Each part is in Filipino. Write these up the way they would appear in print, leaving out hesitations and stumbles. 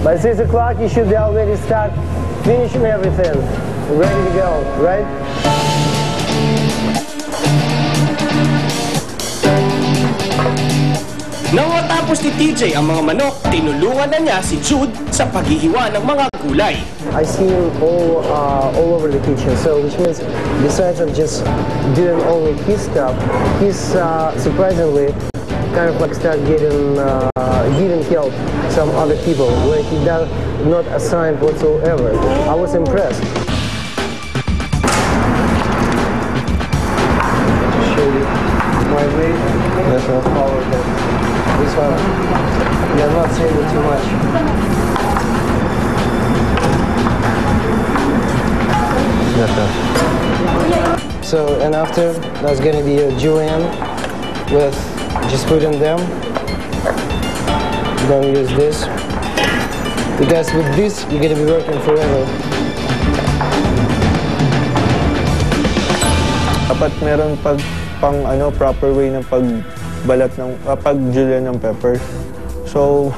By 6 o'clock, you should be already start finishing everything. Ready to go, right? Nang matapos ni TJ ang mga manok, tinulungan na niya si Jude sa paghihiwa ng mga gulay. I see him all over the kitchen, so which means besides of just doing only his stuff, he's surprisingly kind of like start getting help some other people where he does not assigned whatsoever. I was impressed. Show you my way. Yes, I'll follow that. This one, you're not saving too much. So, and after, that's gonna be a julienne with just putting them. Don't use this. Because with this, you're gonna be working forever. Dapat meron proper way ng pagbalat ng pag-julienne ng peppers. So,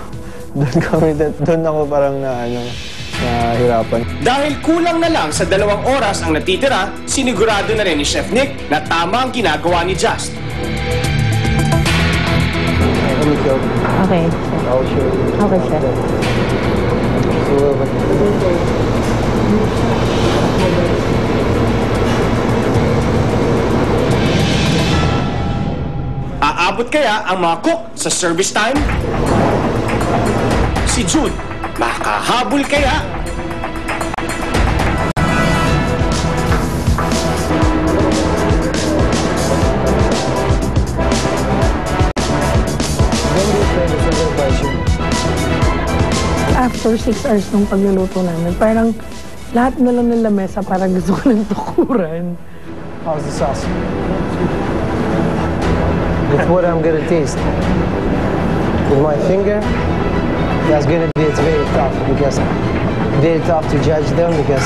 doon ako parang nahirapan. Dahil kulang na lang sa 2 oras ang natitira, sinigurado na rin ni Chef Nick na tama ang ginagawa ni Just. Okay. I'll show you. Okay, Chef. Aabot kaya ang mga cook sa service time? Si Jude, makahabol kaya? After 6 hours ng pagluluto namin, parang lahat na lang ng lamesa parang gusto ko ng tukuran. How's the sauce? It's what I'm gonna taste. With my finger, that's gonna be, it's very tough because very tough to judge them because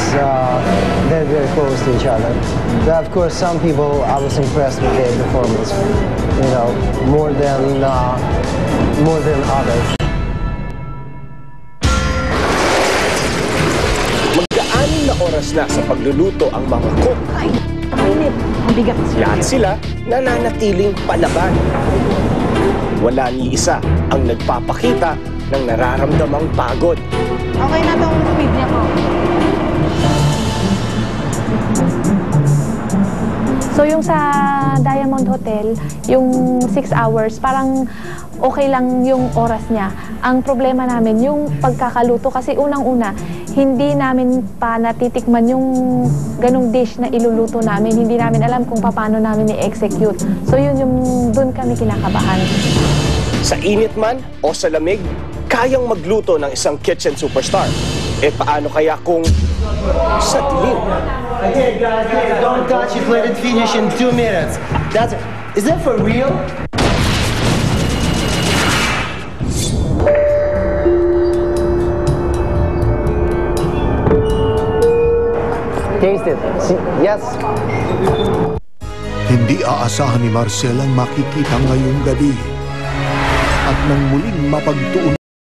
they're very close to each other. But of course, some people I was impressed with their performance, you know, more than others. Magdaanin na oras na sa pagluluto ang mga cook. Ay, init. Mabigat. Lahat sila nananatiling palaban. Wala ni isa ang nagpapakita ng nararamdamang pagod. Okay na itong feed niya po. So yung sa Diamond Hotel, yung 6 hours, parang okay lang yung oras niya. Ang problema namin, yung pagkakaluto, kasi unang-una, hindi namin pa natitikman yung ganong dish na iluluto namin. Hindi namin alam kung paano namin i-execute. So yun yung doon kami kinakabahan. Sa init man o sa lamig, kayang magluto ng isang kitchen superstar. Eh paano kaya kung sa dilim? Okay guys, don't touch it, let it finish in 2 minutes. Is that for real? Taste it. Yes. Hindi aasahan ni Marcel ang makikita ngayong gabi. At nang muling mapagtuunan